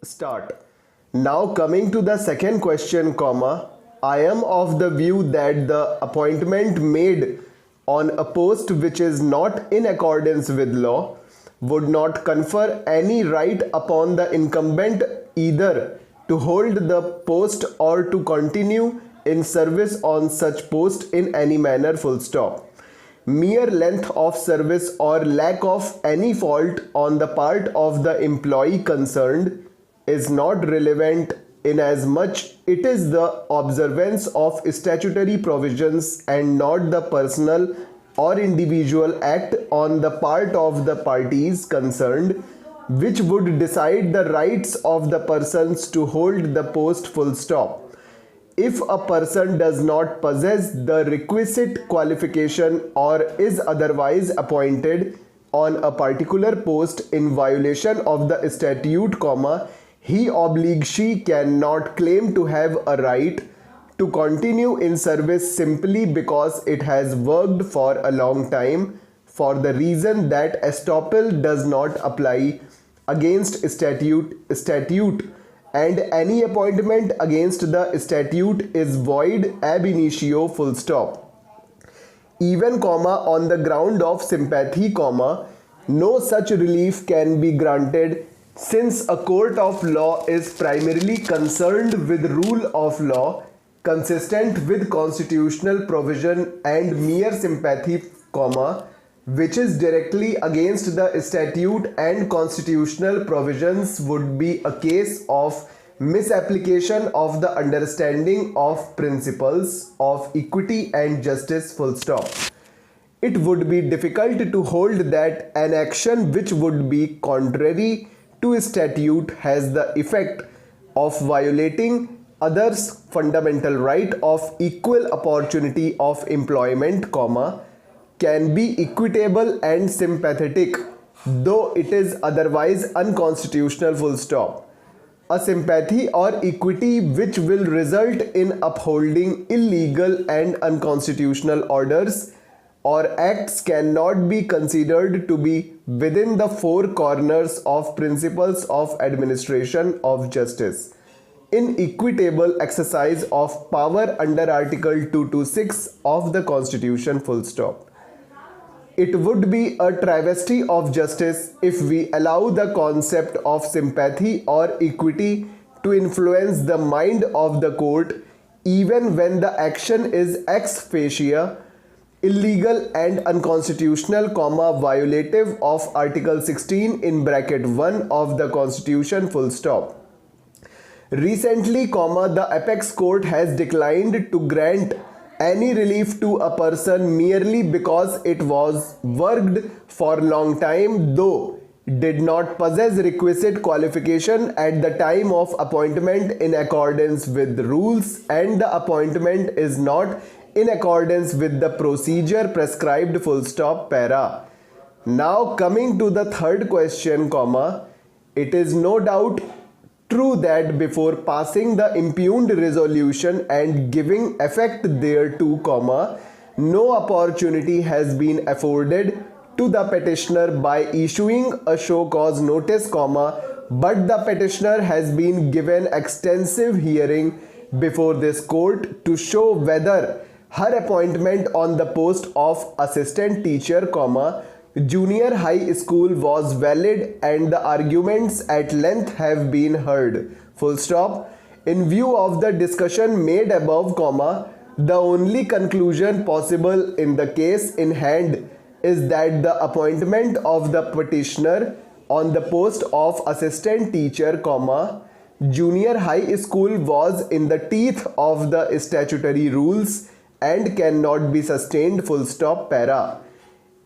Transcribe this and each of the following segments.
Start. Now coming to the second question, comma, I am of the view that the appointment made on a post which is not in accordance with law would not confer any right upon the incumbent either to hold the post or to continue in service on such post in any manner, full stop. Mere length of service or lack of any fault on the part of the employee concerned is not relevant inasmuch it is the observance of statutory provisions and not the personal or individual act on the part of the parties concerned which would decide the rights of the persons to hold the post, full stop. If a person does not possess the requisite qualification or is otherwise appointed on a particular post in violation of the statute, comma, he/she cannot claim to have a right to continue in service simply because it has worked for a long time, for the reason that estoppel does not apply against statute and any appointment against the statute is void ab initio, full stop. Even, comma, on the ground of sympathy, comma, no such relief can be granted since a court of law is primarily concerned with rule of law consistent with constitutional provision, and mere sympathy, comma, which is directly against the statute and constitutional provisions would be a case of misapplication of the understanding of principles of equity and justice, full stop. It would be difficult to hold that an action which would be contrary to statute has the effect of violating others' fundamental right of equal opportunity of employment, comma, can be equitable and sympathetic, though it is otherwise unconstitutional, full stop. A sympathy or equity which will result in upholding illegal and unconstitutional orders or acts cannot be considered to be within the four corners of principles of administration of justice. Inequitable exercise of power under Article 226 of the Constitution, full stop. It would be a travesty of justice if we allow the concept of sympathy or equity to influence the mind of the court even when the action is ex facie illegal and unconstitutional, comma, violative of Article 16 in bracket 1 of the Constitution, full stop. Recently, comma, the apex court has declined to grant any relief to a person merely because it was worked for long time, though did not possess requisite qualification at the time of appointment in accordance with the rules, and the appointment is not in accordance with the procedure prescribed, full stop, para. Now coming to the third question, comma, it is no doubt true that before passing the impugned resolution and giving effect thereto, comma, no opportunity has been afforded to the petitioner by issuing a show cause notice, comma, but the petitioner has been given extensive hearing before this court to show whether her appointment on the post of assistant teacher, comma, junior high school was valid, and the arguments at length have been heard, full stop. In view of the discussion made above, comma, the only conclusion possible in the case in hand is that the appointment of the petitioner on the post of assistant teacher, comma, junior high school was in the teeth of the statutory rules and cannot be sustained, full stop, para.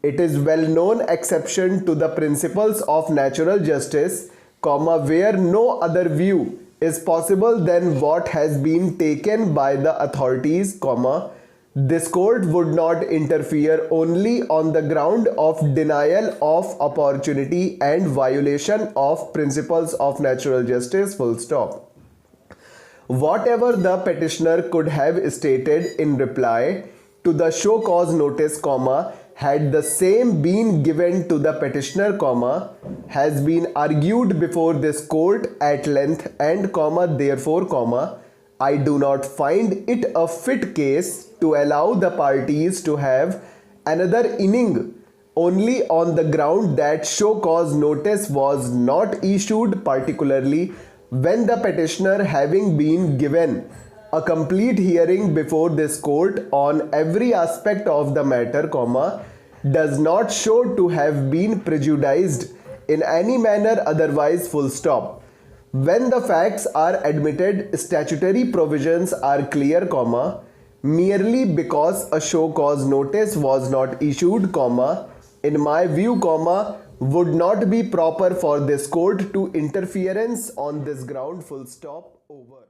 It is well known exception to the principles of natural justice, comma, where no other view is possible than what has been taken by the authorities, comma, this court would not interfere only on the ground of denial of opportunity and violation of principles of natural justice, full stop. Whatever the petitioner could have stated in reply to the show cause notice, comma, had the same been given to the petitioner, comma, has been argued before this court at length and, comma, therefore, comma, I do not find it a fit case to allow the parties to have another inning only on the ground that show cause notice was not issued, particularly when the petitioner, having been given a complete hearing before this court on every aspect of the matter, comma, does not show to have been prejudiced in any manner otherwise, full stop. When the facts are admitted, statutory provisions are clear, comma, merely because a show cause notice was not issued, comma, in my view, comma, would not be proper for this court to interference on this ground, full stop, over.